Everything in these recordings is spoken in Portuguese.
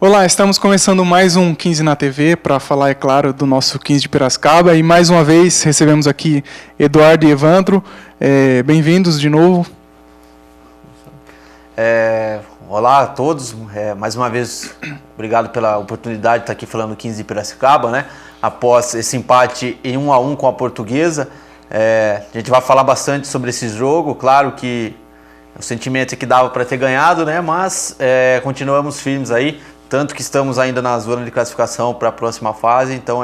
Olá, estamos começando mais um 15 na TV para falar, é claro, do nosso 15 de Piracicaba. E mais uma vez recebemos aqui Eduardo e Evandro. Bem-vindos de novo. Olá a todos, mais uma vez obrigado pela oportunidade de estar aqui falando do 15 de Piracicaba, né? Após esse empate em 1-1 com a Portuguesa. A gente vai falar bastante sobre esse jogo, claro que o sentimento é que dava para ter ganhado, né? Mas continuamos firmes aí, tanto que estamos ainda na zona de classificação para a próxima fase, então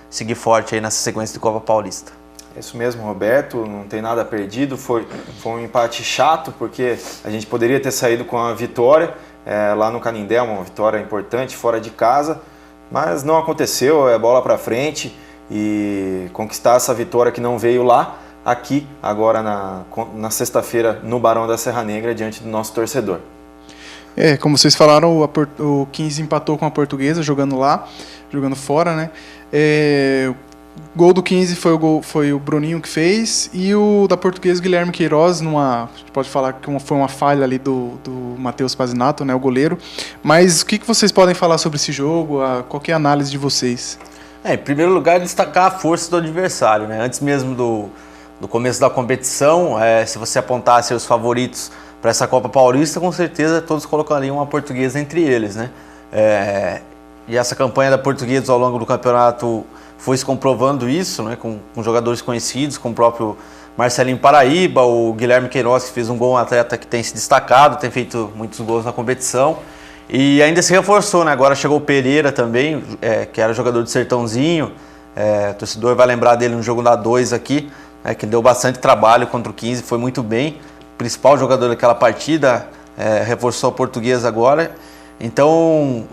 seguir forte aí nessa sequência de Copa Paulista. É isso mesmo, Roberto, não tem nada perdido, foi um empate chato, porque a gente poderia ter saído com a vitória lá no Canindé, uma vitória importante, fora de casa, mas não aconteceu, bola para frente e conquistar essa vitória que não veio lá, aqui, agora na sexta-feira, no Barão da Serra Negra, diante do nosso torcedor. Como vocês falaram, o 15 empatou com a Portuguesa, jogando lá, jogando fora, né? O gol do 15 foi o Bruninho que fez, e o da Portuguesa, o Guilherme Queiroz, a gente pode falar que foi uma falha ali do Matheus Pazinato, né, o goleiro. Mas o que vocês podem falar sobre esse jogo? Qual que é a análise de vocês? Em primeiro lugar, destacar a força do adversário, né? Antes mesmo do começo da competição, se você apontasse os favoritos para essa Copa Paulista, com certeza todos colocariam a Portuguesa entre eles, né? E essa campanha da Portuguesa ao longo do campeonato foi se comprovando isso, né? Com jogadores conhecidos, com o próprio Marcelinho Paraíba, o Guilherme Queiroz, que fez um gol, um atleta que tem se destacado, tem feito muitos gols na competição. E ainda se reforçou, né? Agora chegou o Pereira também, que era jogador de Sertãozinho. O torcedor vai lembrar dele no jogo da 2 aqui, que deu bastante trabalho contra o 15, foi muito bem. Principal jogador daquela partida, reforçou a Portuguesa agora. Então,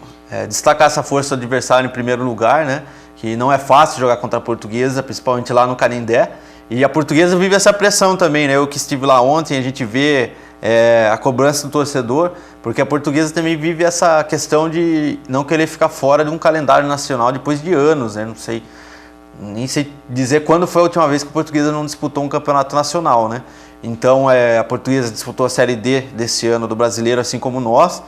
destacar essa força do adversário em primeiro lugar, né? Que não é fácil jogar contra a Portuguesa, principalmente lá no Canindé. E a Portuguesa vive essa pressão também, né? Eu que estive lá ontem, a gente vê a cobrança do torcedor, porque a Portuguesa também vive essa questão de não querer ficar fora de um calendário nacional depois de anos, né? Nem sei dizer quando foi a última vez que a Portuguesa não disputou um campeonato nacional, né? Então, a Portuguesa disputou a Série D desse ano do Brasileiro, assim como nós,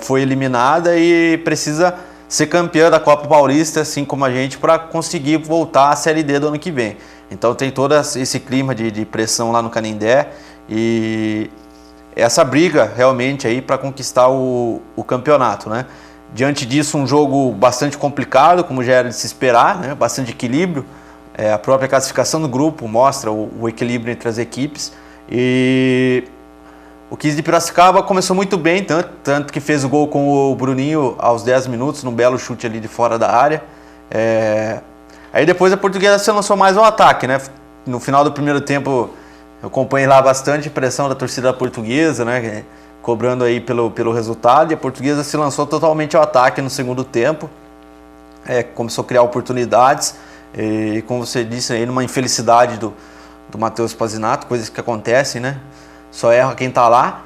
foi eliminada e precisa ser campeã da Copa Paulista, assim como a gente, para conseguir voltar à Série D do ano que vem. Então tem todo esse clima de pressão lá no Canindé e essa briga realmente aí para conquistar o campeonato, né? Diante disso, um jogo bastante complicado, como já era de se esperar, né? Bastante equilíbrio. A própria classificação do grupo mostra o equilíbrio entre as equipes. E o 15 de Piracicaba começou muito bem, tanto que fez o gol com o Bruninho aos 10 minutos, num belo chute ali de fora da área. Aí depois a Portuguesa se lançou mais ao ataque, né? No final do primeiro tempo eu acompanhei lá bastante pressão da torcida portuguesa, né? Cobrando aí pelo resultado, e a Portuguesa se lançou totalmente ao ataque no segundo tempo. Começou a criar oportunidades, e como você disse aí, numa infelicidade do Matheus Pazinato, coisas que acontecem, né? Só erra quem tá lá.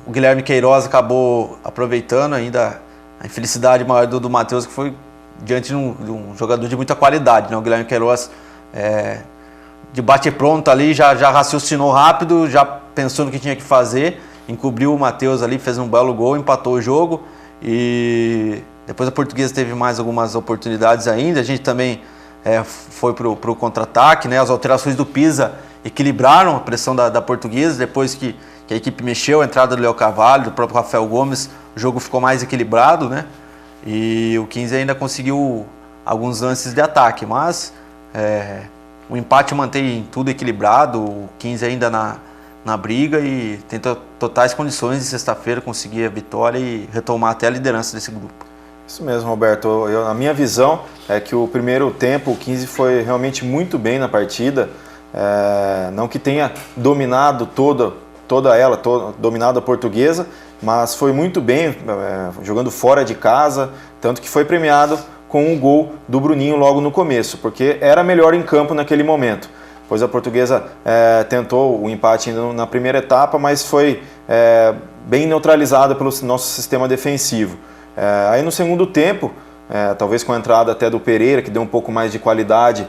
O Guilherme Queiroz acabou aproveitando ainda a infelicidade maior do Matheus, que foi diante de um jogador de muita qualidade, né? O Guilherme Queiroz, de bate-pronto ali, já raciocinou rápido, já pensou no que tinha que fazer, encobriu o Matheus ali, fez um belo gol, empatou o jogo. E depois a Portuguesa teve mais algumas oportunidades ainda. A gente também foi pro contra-ataque, né? As alterações do Pisa equilibraram a pressão da Portuguesa. Depois que a equipe mexeu, a entrada do Léo Carvalho, do próprio Rafael Gomes, o jogo ficou mais equilibrado, né? E o 15 ainda conseguiu alguns lances de ataque, mas o empate mantém tudo equilibrado. O 15 ainda na briga e tem totais condições de sexta-feira conseguir a vitória e retomar até a liderança desse grupo. Isso mesmo, Roberto. A minha visão é que o primeiro tempo, o 15 foi realmente muito bem na partida. Não que tenha dominado dominado a Portuguesa, mas foi muito bem, jogando fora de casa, tanto que foi premiado com um gol do Bruninho logo no começo, porque era melhor em campo naquele momento. Pois a Portuguesa tentou o empate ainda na primeira etapa, mas foi bem neutralizada pelo nosso sistema defensivo. Aí no segundo tempo, talvez com a entrada até do Pereira, que deu um pouco mais de qualidade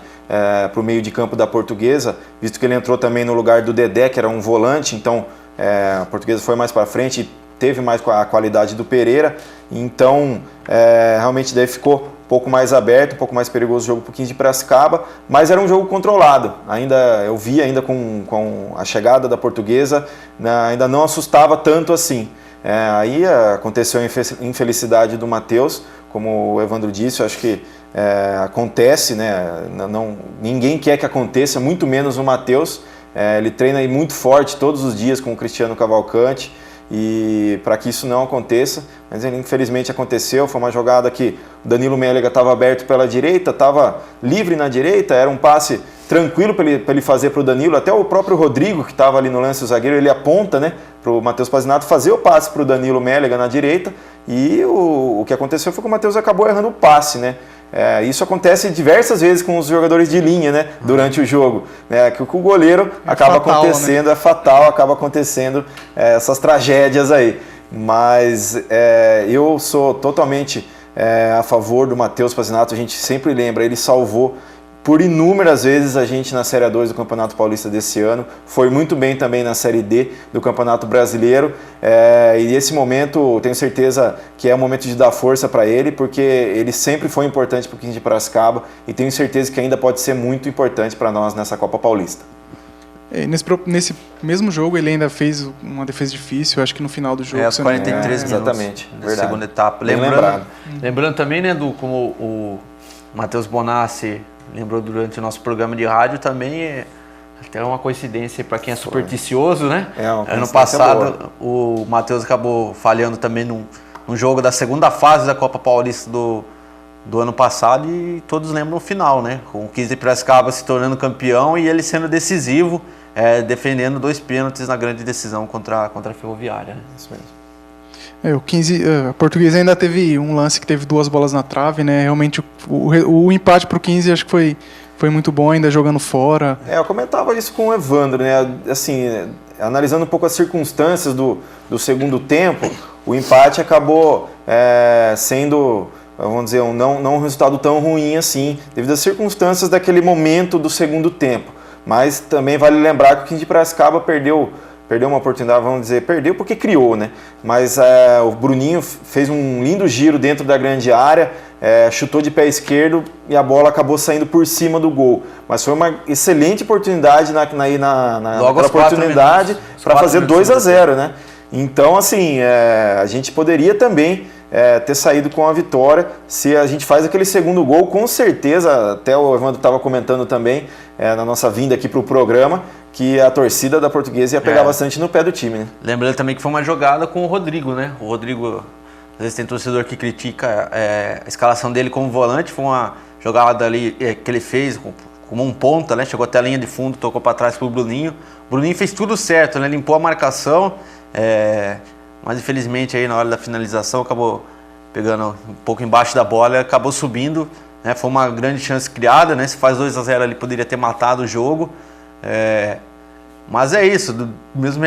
para o meio de campo da Portuguesa, visto que ele entrou também no lugar do Dedé, que era um volante, então a Portuguesa foi mais para frente e teve mais a qualidade do Pereira, então realmente daí ficou um pouco mais aberto, um pouco mais perigoso o jogo para o 15 de Piracicaba, mas era um jogo controlado. Eu vi ainda com a chegada da Portuguesa, né, ainda não assustava tanto assim. Aí aconteceu a infelicidade do Matheus, como o Evandro disse, eu acho que acontece, né? Ninguém quer que aconteça, muito menos o Matheus. Ele treina aí muito forte todos os dias com o Cristiano Cavalcante, e para que isso não aconteça, mas infelizmente aconteceu. Foi uma jogada que o Danilo Mélega estava aberto pela direita, estava livre na direita, era um passe tranquilo para ele fazer para o Danilo, até o próprio Rodrigo que estava ali no lance, o zagueiro, ele aponta, né, para o Matheus Pazinato fazer o passe para o Danilo Mélega na direita, e o que aconteceu foi que o Matheus acabou errando o passe, né. Isso acontece diversas vezes com os jogadores de linha, né, durante o jogo, né, que o goleiro acaba fatal, acontecendo, né? É fatal, acaba acontecendo essas tragédias aí. Mas eu sou totalmente a favor do Matheus Pazinato, a gente sempre lembra, ele salvou por inúmeras vezes a gente na Série A2 do Campeonato Paulista desse ano, foi muito bem também na Série D do Campeonato Brasileiro, e esse momento, tenho certeza que é o momento de dar força para ele, porque ele sempre foi importante para o 15 de Piracicaba, e tenho certeza que ainda pode ser muito importante para nós nessa Copa Paulista. Nesse mesmo jogo ele ainda fez uma defesa difícil, acho que no final do jogo. Aos 43 minutos, exatamente, da segunda etapa. Lembrando também, né, como o Matheus Bonassi lembrou durante o nosso programa de rádio, também até uma coincidência para quem é supersticioso, né? Ano passado o Matheus acabou falhando também num jogo da segunda fase da Copa Paulista do ano passado, e todos lembram o final, né? Com o 15 de Piracicaba se tornando campeão e ele sendo decisivo, defendendo 2 pênaltis na grande decisão contra a Ferroviária. Né? Isso mesmo. O 15, a Portuguesa ainda teve um lance que teve 2 bolas na trave, né? Realmente o empate para o 15 acho que foi muito bom, ainda jogando fora. Eu comentava isso com o Evandro, né? Assim, analisando um pouco as circunstâncias do segundo tempo, o empate acabou sendo, vamos dizer, não um resultado tão ruim assim, devido às circunstâncias daquele momento do segundo tempo. Mas também vale lembrar que o 15 de Piracicaba perdeu uma oportunidade, vamos dizer, perdeu porque criou, né? Mas o Bruninho fez um lindo giro dentro da grande área, chutou de pé esquerdo e a bola acabou saindo por cima do gol. Mas foi uma excelente oportunidade naquela oportunidade para fazer 2-0, né? Então, assim, a gente poderia também ter saído com a vitória. Se a gente faz aquele segundo gol, com certeza, até o Evandro estava comentando também, na nossa vinda aqui para o programa, que a torcida da Portuguesa ia pegar bastante no pé do time, né? Lembrando também que foi uma jogada com o Rodrigo, né? O Rodrigo, às vezes tem torcedor que critica a escalação dele como volante, foi uma jogada ali que ele fez como um ponta, né? Chegou até a linha de fundo, tocou para trás pro Bruninho. O Bruninho fez tudo certo, né? Limpou a marcação, mas infelizmente aí na hora da finalização acabou pegando um pouco embaixo da bola e acabou subindo, né? Foi uma grande chance criada, né? Se faz 2-0 ali, poderia ter matado o jogo. Mas é isso, do mesmo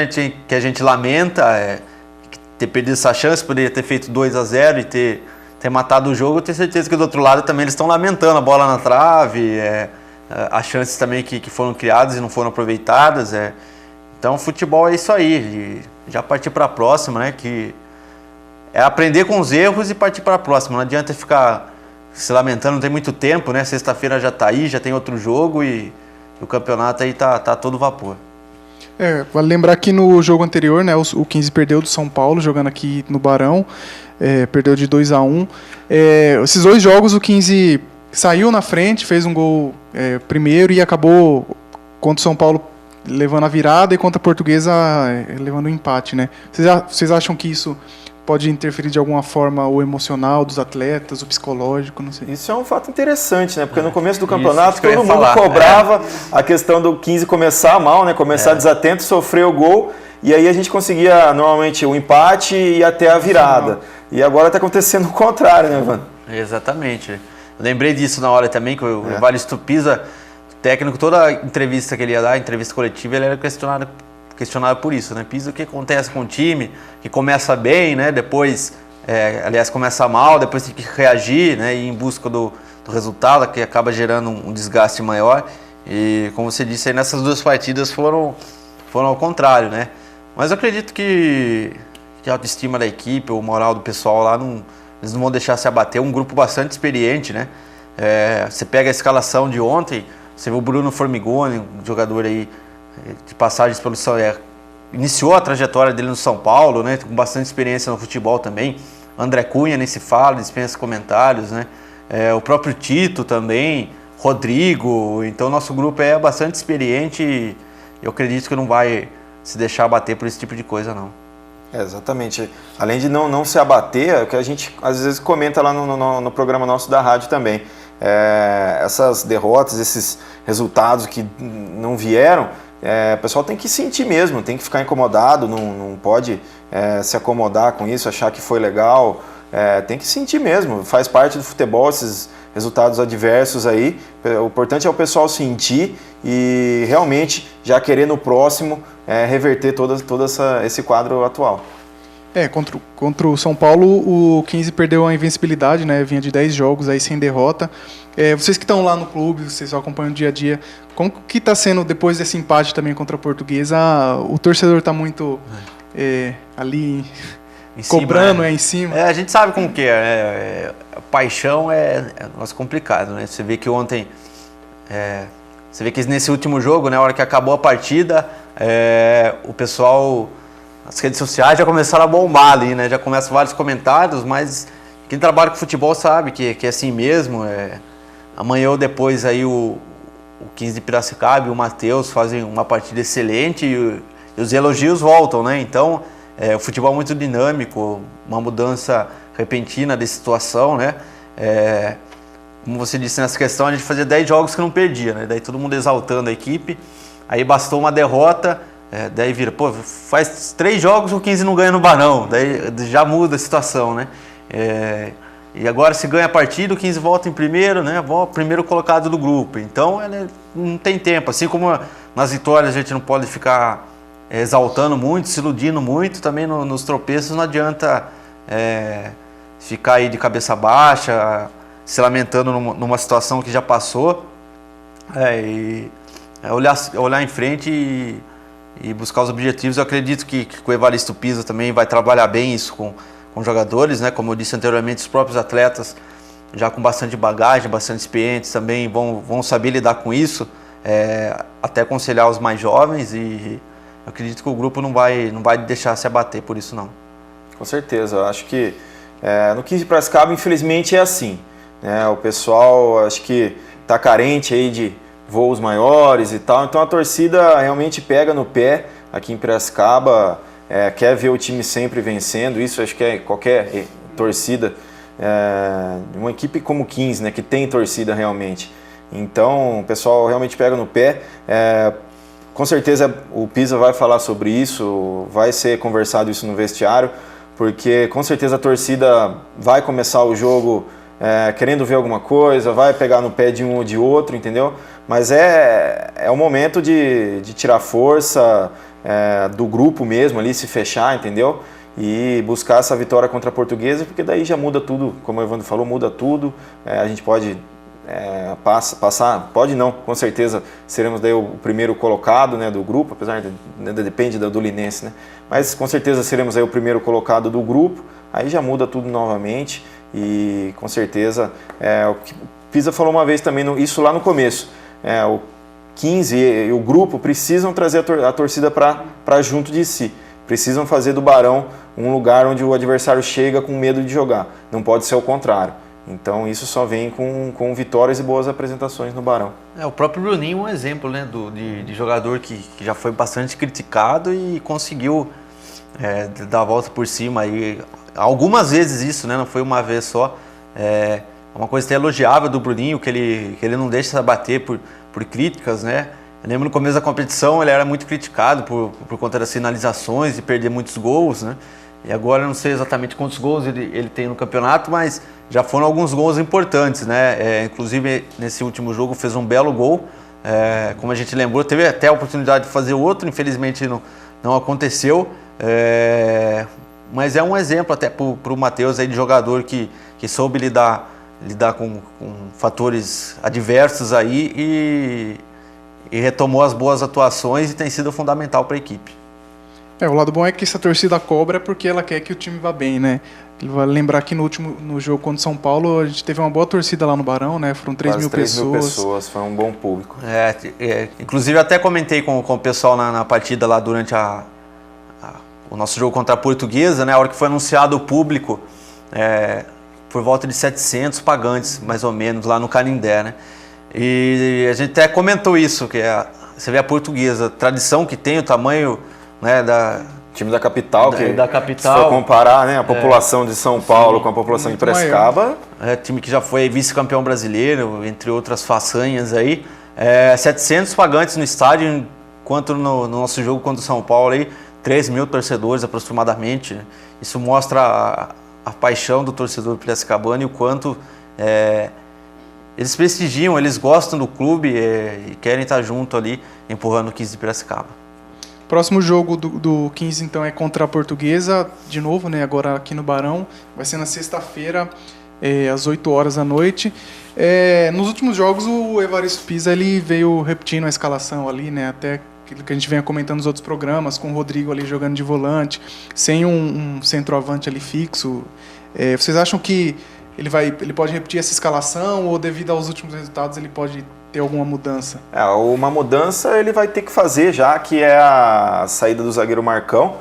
que a gente lamenta ter perdido essa chance, poderia ter feito 2-0 e ter matado o jogo, eu tenho certeza que do outro lado também eles estão lamentando a bola na trave, as chances também que foram criadas e não foram aproveitadas. Então futebol é isso aí, já partir para a próxima, né? Que é aprender com os erros e partir para a próxima, não adianta ficar se lamentando, não tem muito tempo, né? Sexta-feira já está aí, já tem outro jogo e o campeonato aí tá todo vapor. Vale lembrar que no jogo anterior, né, o 15 perdeu do São Paulo, jogando aqui no Barão, perdeu de 2-1. Esses 2 jogos o 15 saiu na frente, fez um gol primeiro e acabou contra o São Paulo levando a virada e contra a Portuguesa levando o empate, né? Vocês acham que isso pode interferir de alguma forma o emocional dos atletas, o psicológico, não sei. Isso é um fato interessante, né? Porque no começo do campeonato todo mundo cobrava a questão do 15 começar mal, né? Começar desatento, sofrer o gol, e aí a gente conseguia normalmente o empate e até a virada. E agora está acontecendo o contrário, né, Ivan? Exatamente. Eu lembrei disso na hora também, que o Evaristo Pisa, o técnico, toda entrevista que ele ia dar, entrevista coletiva, ele era questionado por isso, né? Pisa, o que acontece com o time, que começa bem, né? Depois, aliás, começa mal, depois tem que reagir, né? E ir em busca do resultado, que acaba gerando um desgaste maior. E, como você disse, aí, nessas 2 partidas foram ao contrário, né? Mas eu acredito que de autoestima da equipe, o moral do pessoal lá, eles não vão deixar se abater. Um grupo bastante experiente, né? Você pega a escalação de ontem, você vê o Bruno Formigoni, um jogador aí de passagens pelo São Paulo, iniciou a trajetória dele no São Paulo, né? Com bastante experiência no futebol também. André Cunha nem se fala, dispensa comentários, né? O próprio Tito também, Rodrigo. Então nosso grupo é bastante experiente e eu acredito que não vai se deixar abater por esse tipo de coisa, não. Exatamente. Além de não se abater, é o que a gente às vezes comenta lá no programa nosso da rádio também. Essas derrotas, esses resultados que não vieram, o pessoal tem que sentir mesmo, tem que ficar incomodado, não pode se acomodar com isso, achar que foi legal, tem que sentir mesmo, faz parte do futebol esses resultados adversos aí. O importante é o pessoal sentir e realmente já querer no próximo reverter todo esse quadro atual. Contra o São Paulo, o 15 perdeu a invencibilidade, né? Vinha de 10 jogos aí sem derrota. Vocês que estão lá no clube, vocês acompanham o dia a dia, como que está sendo, depois desse empate também contra a Portuguesa, o torcedor está muito ali em cobrando, cima, em cima? A gente sabe como que paixão é um negócio complicado, né? Você vê que ontem, você vê que nesse último jogo, né, a hora que acabou a partida, o pessoal... As redes sociais já começaram a bombar ali, né? Já começam vários comentários, mas quem trabalha com futebol sabe que é assim mesmo. Amanhã ou depois aí o 15 de Piracicaba e o Matheus fazem uma partida excelente e os elogios voltam, né? Então, o futebol é muito dinâmico, uma mudança repentina de situação, né? Como você disse nessa questão, a gente fazia 10 jogos que não perdia, né? Daí todo mundo exaltando a equipe, aí bastou uma derrota. Daí vira, faz 3 jogos o 15 não ganha no Barão, daí já muda a situação, né? E agora se ganha a partida, o 15 volta em primeiro, né? Primeiro colocado do grupo. Então não tem tempo, assim como nas vitórias a gente não pode ficar exaltando muito, se iludindo muito, também nos tropeços não adianta ficar aí de cabeça baixa, se lamentando numa situação que já passou, olhar em frente e buscar os objetivos. Eu acredito que o Evaristo Pisa também vai trabalhar bem isso com jogadores, né? Como eu disse anteriormente, os próprios atletas já com bastante bagagem, bastante experientes também vão saber lidar com isso, até aconselhar os mais jovens, e eu acredito que o grupo não vai deixar se abater por isso, não. Com certeza, eu acho que no 15 de Piracicaba, infelizmente, é assim, né? O pessoal acho que está carente aí de voos maiores e tal, então a torcida realmente pega no pé aqui em Piracicaba, quer ver o time sempre vencendo. Isso acho que qualquer torcida, uma equipe como o 15, né, que tem torcida realmente, então o pessoal realmente pega no pé. Com certeza o Pisa vai falar sobre isso, vai ser conversado isso no vestiário, porque com certeza a torcida vai começar o jogo querendo ver alguma coisa, vai pegar no pé de um ou de outro, entendeu? Mas é o momento de tirar força do grupo mesmo ali, se fechar, entendeu? E buscar essa vitória contra a Portuguesa, porque daí já muda tudo, como o Evandro falou, muda tudo. A gente pode passar, pode não, com certeza seremos daí o primeiro colocado, né, do grupo, apesar depende do Linense, né? Mas com certeza seremos aí o primeiro colocado do grupo, aí já muda tudo novamente. E com certeza, o que o Pisa falou uma vez também, isso lá no começo, o 15 e o grupo precisam trazer a torcida para junto de si, precisam fazer do Barão um lugar onde o adversário chega com medo de jogar, não pode ser o contrário. Então isso só vem com vitórias e boas apresentações no Barão. O próprio Bruninho é um exemplo, né, de jogador que já foi bastante criticado e conseguiu dar a volta por cima aí. Algumas vezes isso, né? Não foi uma vez só. Uma coisa até elogiável do Bruninho, que ele não deixa se abater por críticas, né? Eu lembro no começo da competição ele era muito criticado por conta das finalizações e perder muitos gols, né? E agora eu não sei exatamente quantos gols ele tem no campeonato, mas já foram alguns gols importantes, né? Inclusive nesse último jogo fez um belo gol, como a gente lembrou, teve até a oportunidade de fazer outro, infelizmente não aconteceu. Mas é um exemplo até para o Matheus aí de jogador que soube lidar com fatores adversos aí e retomou as boas atuações e tem sido fundamental para a equipe. O lado bom é que essa torcida cobra porque ela quer que o time vá bem, né? Ele vai lembrar que no jogo contra o São Paulo, a gente teve uma boa torcida lá no Barão, né? Foram 3 mil pessoas. 3 mil pessoas, foi um bom público. Inclusive até comentei com o pessoal na partida lá durante o nosso jogo contra a Portuguesa, né? A hora que foi anunciado o público, por volta de 700 pagantes, mais ou menos, lá no Canindé, né? E a gente até comentou isso, que você vê a Portuguesa, a tradição que tem, o tamanho, né, time da capital, da capital. Se for comparar, né, a população de São Paulo com a população de Piracicaba. Time que já foi vice-campeão brasileiro, entre outras façanhas aí. 700 pagantes no estádio, enquanto no nosso jogo contra o São Paulo aí, 3 mil torcedores aproximadamente. Isso mostra a paixão do torcedor piracicabano e o quanto eles prestigiam, eles gostam do clube e querem estar junto ali, empurrando o 15 de Piracicaba. Próximo jogo do 15, então, é contra a Portuguesa, de novo, né? Agora aqui no Barão. Vai ser na sexta-feira, às 8 horas da noite. Nos últimos jogos, o Evaristo Pisa ele veio repetindo a escalação ali, né? Até aquilo que a gente vem comentando nos outros programas, com o Rodrigo ali jogando de volante, sem um centroavante ali fixo. Vocês acham que ele pode repetir essa escalação ou, devido aos últimos resultados, ele pode ter alguma mudança? Uma mudança ele vai ter que fazer, já que é a saída do zagueiro Marcão.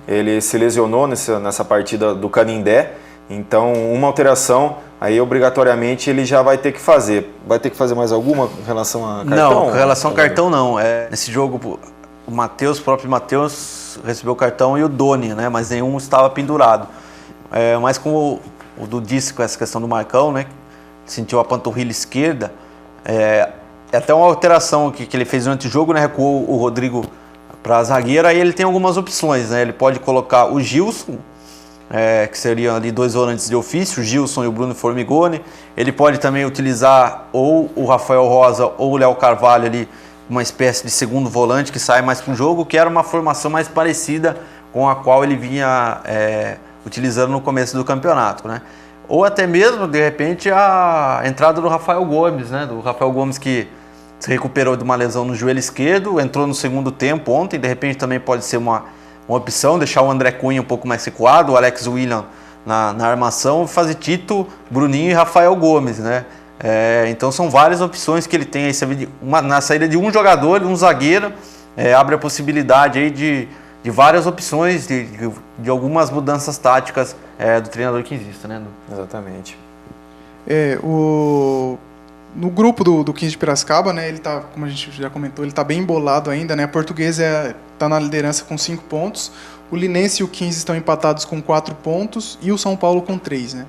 Ele se lesionou nessa partida do Canindé, então uma alteração aí obrigatoriamente ele já vai ter que fazer. Vai ter que fazer mais alguma em relação a cartão? Não, em relação a cartão não. Nesse jogo o próprio Matheus recebeu o cartão e o Doni, né? Mas nenhum estava pendurado. Mas como o Du disse com essa questão do Marcão, né? Sentiu a panturrilha esquerda, até uma alteração que ele fez durante o jogo, né? Recuou o Rodrigo para a zagueira, aí ele tem algumas opções, né? Ele pode colocar o Gilson, que seriam ali 2 volantes de ofício, o Gilson e o Bruno Formigoni. Ele pode também utilizar ou o Rafael Rosa ou o Léo Carvalho ali, uma espécie de segundo volante que sai mais para o jogo, que era uma formação mais parecida com a qual ele vinha utilizando no começo do campeonato, né? Ou até mesmo, de repente, a entrada do Rafael Gomes, né? Do Rafael Gomes, que se recuperou de uma lesão no joelho esquerdo, entrou no segundo tempo ontem, de repente também pode ser uma opção, deixar o André Cunha um pouco mais recuado, o Alex William na armação, fazer Tito, Bruninho e Rafael Gomes, né? Então são várias opções que ele tem aí, na saída de um jogador, de um zagueiro, abre a possibilidade aí de várias opções, de algumas mudanças táticas do treinador quinzista, né? Exatamente. No grupo do 15 de Piracicaba, né, ele tá, como a gente já comentou, ele está bem embolado ainda, né? A Portuguesa está na liderança com 5 pontos, o Linense e o 15 estão empatados com 4 pontos e o São Paulo com 3, né?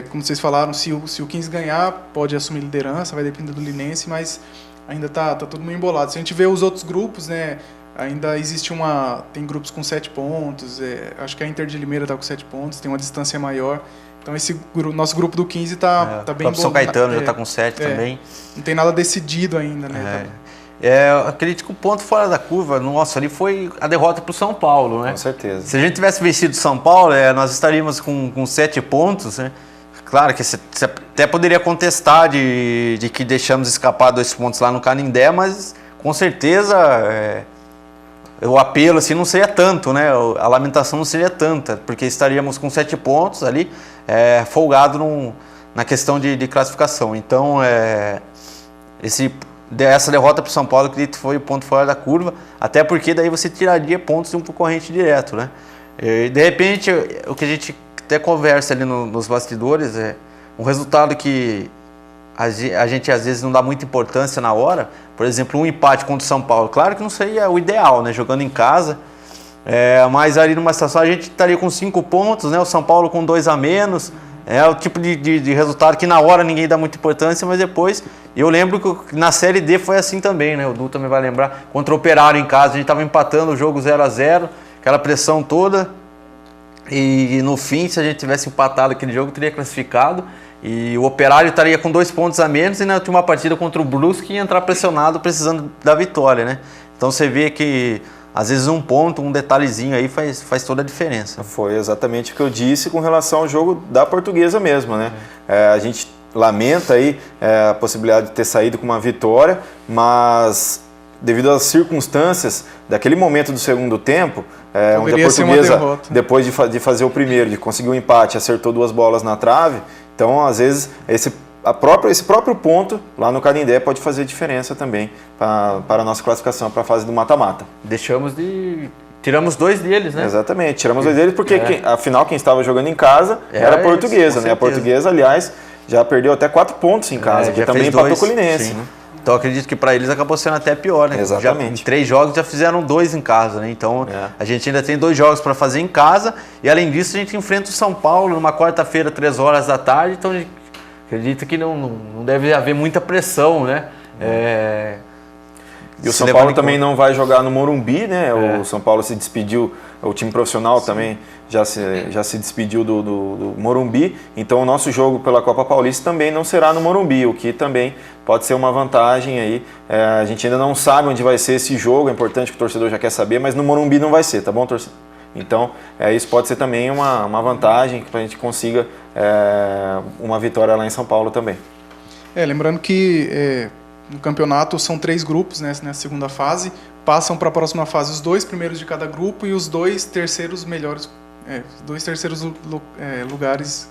Como vocês falaram, se o 15 ganhar, pode assumir liderança, vai depender do Linense, mas ainda tá todo mundo embolado. Se a gente vê os outros grupos, né, ainda existe tem grupos com 7 pontos, acho que a Inter de Limeira está com 7 pontos, tem uma distância maior. Então nosso grupo do 15 tá bem bom. São Caetano já está com 7 também. Não tem nada decidido ainda, né? Acredito que o ponto fora da curva, nossa, ali foi a derrota para o São Paulo, né? Com certeza. Se a gente tivesse vencido o São Paulo, nós estaríamos com 7 pontos, né? Claro que você até poderia contestar de que deixamos escapar 2 pontos lá no Canindé, mas com certeza o apelo assim não seria tanto, né? A lamentação não seria tanta, porque estaríamos com 7 pontos ali, folgado na questão de classificação. Então, essa derrota para o São Paulo, acredito que foi o ponto fora da curva, até porque daí você tiraria pontos de um concorrente direto, né? E, de repente, o que a gente até conversa ali nos bastidores um resultado que a gente às vezes não dá muita importância na hora. Por exemplo, um empate contra o São Paulo, claro que não seria o ideal, né? Jogando em casa, mas ali numa situação a gente estaria com 5 pontos, né? O São Paulo com 2 a menos. É o tipo de resultado que na hora ninguém dá muita importância, mas depois... Eu lembro que na Série D foi assim também, né? O Du também vai lembrar. Contra o Operário em casa, a gente estava empatando o jogo 0 a 0, aquela pressão toda. E no fim, se a gente tivesse empatado aquele jogo, teria classificado. E o Operário estaria com 2 pontos a menos e na última partida contra o Brusque ia entrar pressionado, precisando da vitória, né? Então você vê que às vezes um ponto, um detalhezinho aí faz toda a diferença. Foi exatamente o que eu disse com relação ao jogo da Portuguesa mesmo, né? A gente lamenta aí a possibilidade de ter saído com uma vitória, mas devido às circunstâncias daquele momento do segundo tempo, onde a Poderia ser uma Portuguesa, derrota. depois de fazer o primeiro, de conseguir um empate, acertou 2 bolas na trave, então às vezes esse próprio ponto lá no Canindé pode fazer diferença também para a nossa classificação para a fase do mata-mata. Tiramos 2 deles, né? Exatamente, tiramos 2 deles porque afinal quem estava jogando em casa era a Portuguesa, né? A Portuguesa, aliás, já perdeu até 4 pontos em casa, que também empatou com o Linense, né? Então acredito que para eles acabou sendo até pior, né? Exatamente. Em 3 jogos já fizeram 2 em casa, né? Então a gente ainda tem 2 jogos para fazer em casa e além disso a gente enfrenta o São Paulo numa quarta-feira, 3 horas da tarde, então a gente acredita que não deve haver muita pressão, né? E o São Paulo também não vai jogar no Morumbi, né? O São Paulo se despediu, o time profissional também já se despediu do Morumbi, então o nosso jogo pela Copa Paulista também não será no Morumbi, o que também pode ser uma vantagem aí. A gente ainda não sabe onde vai ser esse jogo, é importante que o torcedor já quer saber, mas no Morumbi não vai ser, tá bom, torcedor? Então, isso pode ser também uma vantagem para a gente consiga uma vitória lá em São Paulo também. Lembrando que no campeonato são 3 grupos, né, na segunda fase, passam para a próxima fase os 2 primeiros de cada grupo e os 2 terceiros melhores, os 2 terceiros lugares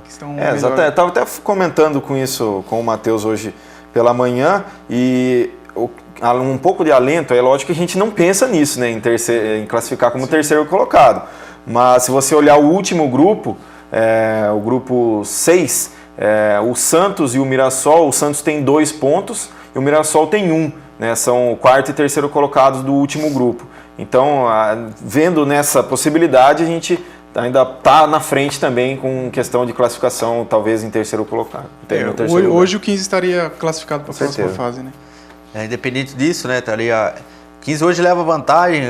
que estão melhores. Estava até comentando com isso com o Matheus hoje pela manhã e um pouco de alento, é lógico que a gente não pensa nisso, né, em classificar como terceiro colocado, mas se você olhar o último grupo, o grupo 6, o Santos e o Mirassol, o Santos tem 2 pontos e o Mirassol tem 1, né, são o 4º e 3º colocados do último grupo. Então, vendo nessa possibilidade, a gente ainda está na frente também com questão de classificação, talvez em terceiro colocado. Hoje o 15 estaria classificado para a próxima fase, né? Independente disso, né, estaria... O 15 hoje leva vantagem,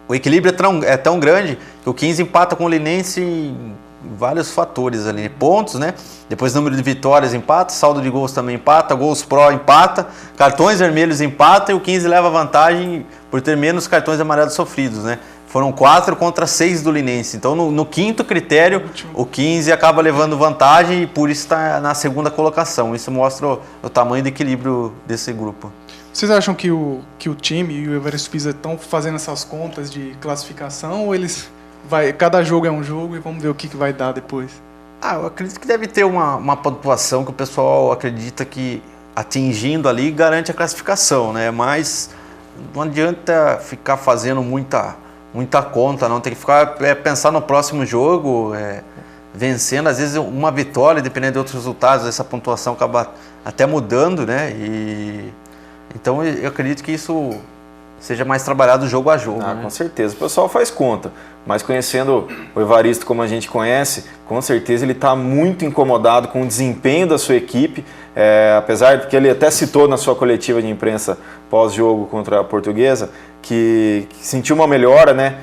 o equilíbrio é tão grande que o 15 empata com o Linense em vários fatores ali, pontos, né? Depois número de vitórias empata, saldo de gols também empata, gols pró empata, cartões vermelhos empata e o 15 leva vantagem por ter menos cartões amarelos sofridos, né? Foram 4 contra 6 do Linense. Então no 5º critério o 15 acaba levando vantagem e por isso está na segunda colocação. Isso mostra o tamanho do equilíbrio desse grupo. Vocês acham que o time e o Everest Pisa estão fazendo essas contas de classificação ou eles... cada jogo é um jogo e vamos ver o que vai dar depois? Eu acredito que deve ter uma pontuação que o pessoal acredita que atingindo ali garante a classificação, né? Mas não adianta ficar fazendo muita conta, não. Tem que ficar pensar no próximo jogo, vencendo. Às vezes uma vitória, dependendo de outros resultados, essa pontuação acaba até mudando, né? Então eu acredito que isso seja mais trabalhado jogo a jogo. Né? Com certeza. O pessoal faz conta, mas conhecendo o Evaristo como a gente conhece, com certeza ele está muito incomodado com o desempenho da sua equipe, apesar de que ele até citou na sua coletiva de imprensa pós-jogo contra a Portuguesa, que sentiu uma melhora, né,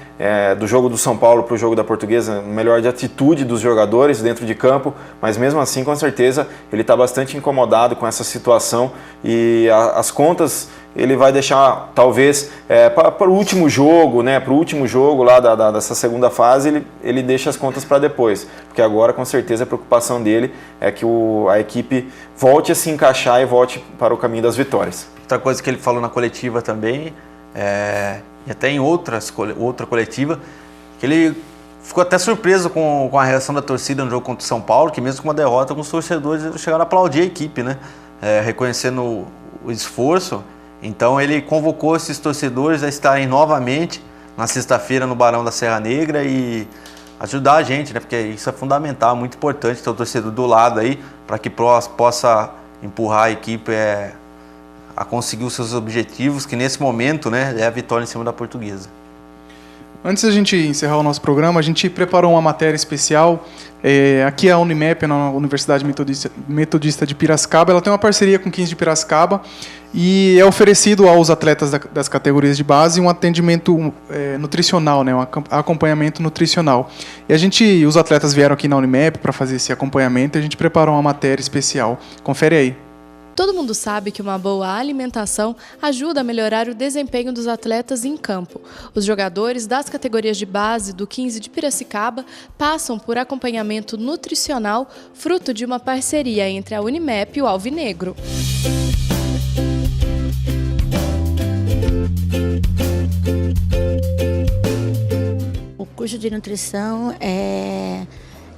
do jogo do São Paulo para o jogo da Portuguesa, melhor de atitude dos jogadores dentro de campo, mas mesmo assim, com certeza, ele está bastante incomodado com essa situação e as contas ele vai deixar, talvez, para o último jogo, né, para o último jogo lá dessa segunda fase, ele deixa as contas para depois, porque agora, com certeza, a preocupação dele é que a equipe volte a se encaixar e volte para o caminho das vitórias. Outra coisa que ele falou na coletiva também, e até em outra coletiva, que ele ficou até surpreso com a reação da torcida no jogo contra o São Paulo, que mesmo com uma derrota, alguns torcedores chegaram a aplaudir a equipe, né? Reconhecendo o esforço. Então ele convocou esses torcedores a estarem novamente na sexta-feira no Barão da Serra Negra e ajudar a gente, né? Porque isso é fundamental, muito importante ter o torcedor do lado aí, para que possa empurrar a equipe a conseguir os seus objetivos, que nesse momento, né, é a vitória em cima da Portuguesa. Antes da gente encerrar o nosso programa, a gente preparou uma matéria especial. Aqui a Unimep, na Universidade Metodista de Piracicaba, ela tem uma parceria com o 15 de Piracicaba e é oferecido aos atletas das categorias de base um atendimento nutricional, né, um acompanhamento nutricional. E os atletas vieram aqui na Unimep para fazer esse acompanhamento e a gente preparou uma matéria especial. Confere aí. Todo mundo sabe que uma boa alimentação ajuda a melhorar o desempenho dos atletas em campo. Os jogadores das categorias de base do 15 de Piracicaba passam por acompanhamento nutricional, fruto de uma parceria entre a Unimep e o Alvinegro. curso de nutrição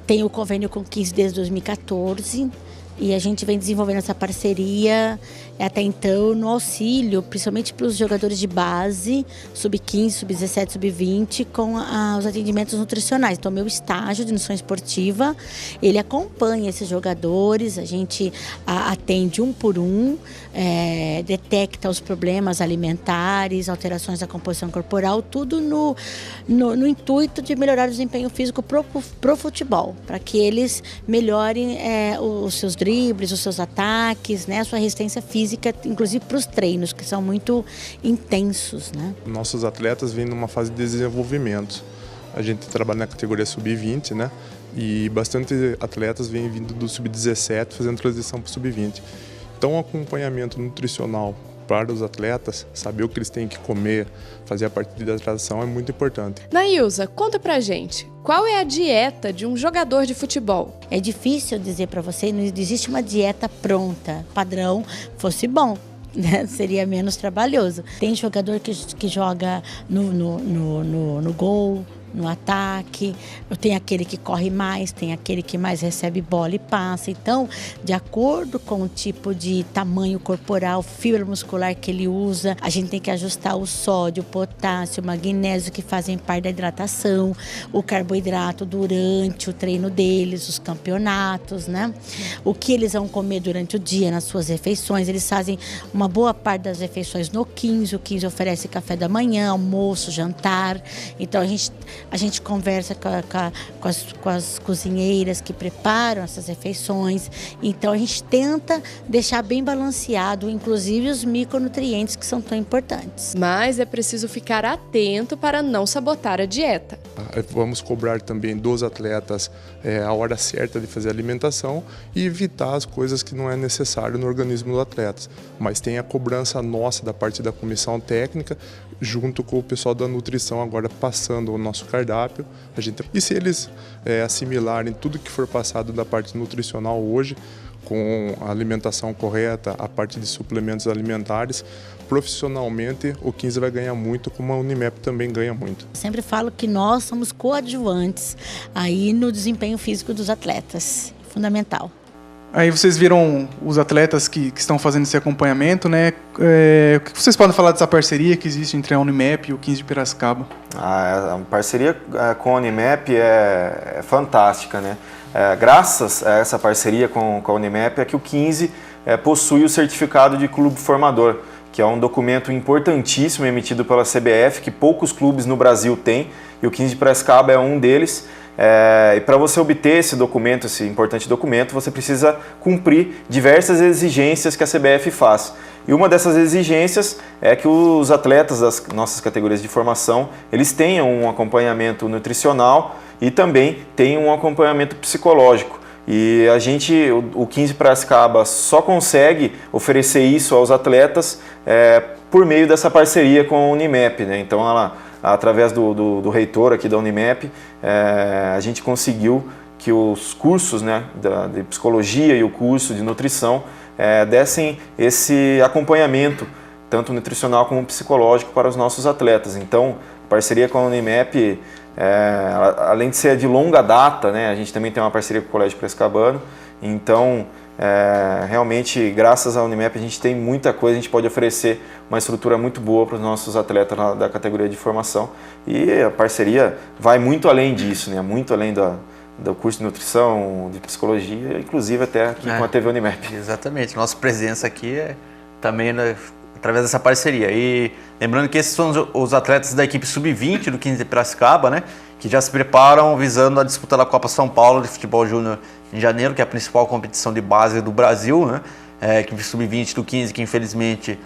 tem o convênio com o 15 desde 2014 e a gente vem desenvolvendo essa parceria até então no auxílio, principalmente para os jogadores de base, sub-15, sub-17, sub-20, com os atendimentos nutricionais. Então, meu estágio de nutrição esportiva, ele acompanha esses jogadores, a gente atende um por um, detecta os problemas alimentares, alterações da composição corporal, tudo no intuito de melhorar o desempenho físico pro futebol, para que eles melhorem os seus dribles, os seus ataques, né, a sua resistência física, inclusive para os treinos, que são muito intensos, né? Nossos atletas vêm numa fase de desenvolvimento. A gente trabalha na categoria sub-20, né? E bastante atletas vêm vindo do sub-17 fazendo transição para o sub-20. Então, o acompanhamento nutricional para os atletas, saber o que eles têm que comer, fazer a parte de hidratação é muito importante. Nailza, conta pra gente, qual é a dieta de um jogador de futebol? É difícil dizer para você, não existe uma dieta pronta, padrão, fosse bom. Né? Seria menos trabalhoso. Tem jogador que joga no gol, no ataque, tem aquele que corre mais, tem aquele que mais recebe bola e passa. Então, de acordo com o tipo de tamanho corporal, fibra muscular que ele usa, a gente tem que ajustar o sódio, o potássio, o magnésio, que fazem parte da hidratação, o carboidrato durante o treino deles, os campeonatos, né? O que eles vão comer durante o dia, nas suas refeições. Eles fazem uma boa parte das refeições no 15, o 15 oferece café da manhã, almoço, jantar. Então, a gente conversa com as cozinheiras que preparam essas refeições. Então, a gente tenta deixar bem balanceado, inclusive os micronutrientes que são tão importantes. Mas é preciso ficar atento para não sabotar a dieta. Vamos cobrar também dos atletas a hora certa de fazer a alimentação e evitar as coisas que não é necessário no organismo do atleta. Mas tem a cobrança nossa da parte da comissão técnica, junto com o pessoal da nutrição, agora passando o nosso cardápio. E se eles assimilarem tudo que for passado da parte nutricional hoje, com a alimentação correta, a parte de suplementos alimentares, profissionalmente o 15 vai ganhar muito, como a Unimap também ganha muito. Sempre falo que nós somos coadjuvantes aí no desempenho físico dos atletas, fundamental. Aí vocês viram os atletas que estão fazendo esse acompanhamento, né? O que vocês podem falar dessa parceria que existe entre a Unimap e o 15 de Piracicaba? A parceria com a Unimap é fantástica, né? Graças a essa parceria com a Unimap é que o 15 possui o certificado de clube formador, que é um documento importantíssimo emitido pela CBF, que poucos clubes no Brasil têm, e o 15 de Piracicaba é um deles. E para você obter esse documento, esse importante documento, você precisa cumprir diversas exigências que a CBF faz. E uma dessas exigências é que os atletas das nossas categorias de formação, eles tenham um acompanhamento nutricional e também tenham um acompanhamento psicológico. E o 15 Piracicaba só consegue oferecer isso aos atletas por meio dessa parceria com a Unimap, né? Então, através do reitor aqui da Unimap, a gente conseguiu que os cursos, né, de psicologia e o curso de nutrição dessem esse acompanhamento, tanto nutricional como psicológico, para os nossos atletas. Então, a parceria com a Unimap, além de ser de longa data, né, a gente também tem uma parceria com o Colégio Piracicabano. Então, realmente, graças à Unimap, a gente tem muita coisa, a gente pode oferecer uma estrutura muito boa para os nossos atletas da categoria de formação. E a parceria vai muito além disso, né? Muito além do curso de nutrição, de psicologia, inclusive até aqui com a TV Unimap. Exatamente, nossa presença aqui é também através dessa parceria. E lembrando que esses são os atletas da equipe sub-20 do 15 de Piracicaba, né? Que já se preparam visando a disputa da Copa São Paulo de Futebol Júnior em janeiro, que é a principal competição de base do Brasil, né? Equipe sub-20 do 15, que infelizmente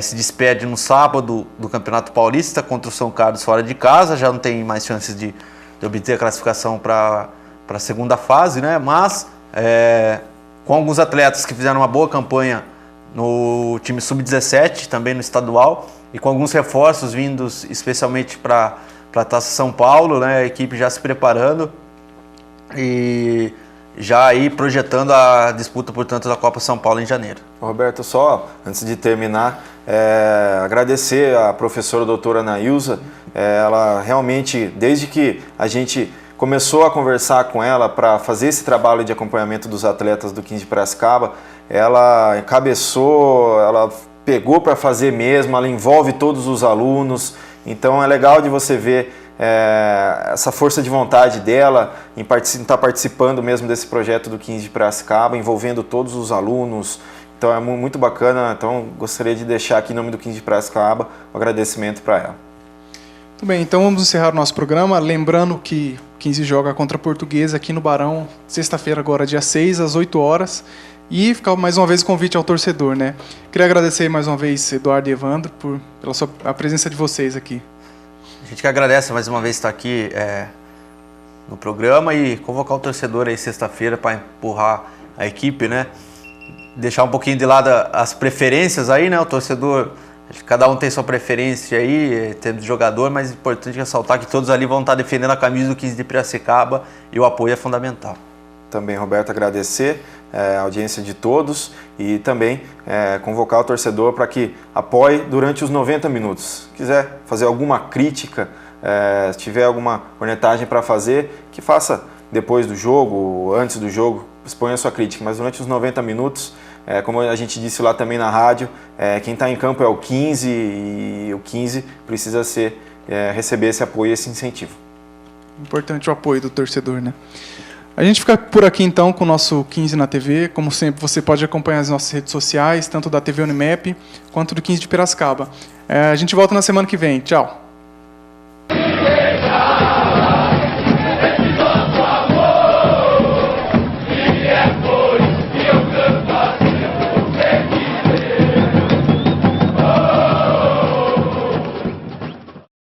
se despede no sábado do Campeonato Paulista contra o São Carlos fora de casa, já não tem mais chances de obter a classificação para a segunda fase, né? Mas com alguns atletas que fizeram uma boa campanha no time sub-17, também no estadual, e com alguns reforços vindos especialmente para a Taça São Paulo, né? A equipe já se preparando e já aí projetando a disputa, portanto, da Copa São Paulo em janeiro. Roberto, só antes de terminar, Agradecer a professora doutora Anailza, ela realmente, desde que a gente começou a conversar com ela para fazer esse trabalho de acompanhamento dos atletas do 15 de Piracicaba, ela encabeçou, ela pegou para fazer mesmo, ela envolve todos os alunos, então é legal de você ver essa força de vontade dela em estar participando mesmo desse projeto do 15 de Piracicaba, envolvendo todos os alunos. Então é muito bacana, então gostaria de deixar aqui em nome do 15 de Piracicaba o agradecimento para ela. Muito bem, então vamos encerrar o nosso programa, lembrando que o 15 joga contra a Portuguesa aqui no Barão, sexta-feira agora, dia 6, às 8 horas, e ficar mais uma vez o convite ao torcedor, né? Queria agradecer mais uma vez, Eduardo e Evandro, pela presença de vocês aqui. A gente que agradece mais uma vez estar aqui no programa e convocar o torcedor aí sexta-feira para empurrar a equipe, né? Deixar um pouquinho de lado as preferências aí, né? O torcedor, cada um tem sua preferência aí, tendo jogador, mas é importante ressaltar que todos ali vão estar defendendo a camisa do 15 de Piracicaba e o apoio é fundamental. Também, Roberto, agradecer a audiência de todos e também convocar o torcedor para que apoie durante os 90 minutos. Se quiser fazer alguma crítica, se tiver alguma cornetagem para fazer, que faça depois do jogo, antes do jogo, exponha a sua crítica, mas durante os 90 minutos, como a gente disse lá também na rádio, quem está em campo é o 15 e o 15 precisa receber esse apoio e esse incentivo. Importante o apoio do torcedor, né? A gente fica por aqui então com o nosso 15 na TV. Como sempre, você pode acompanhar as nossas redes sociais, tanto da TV Unimap quanto do 15 de Piracicaba. A gente volta na semana que vem. Tchau!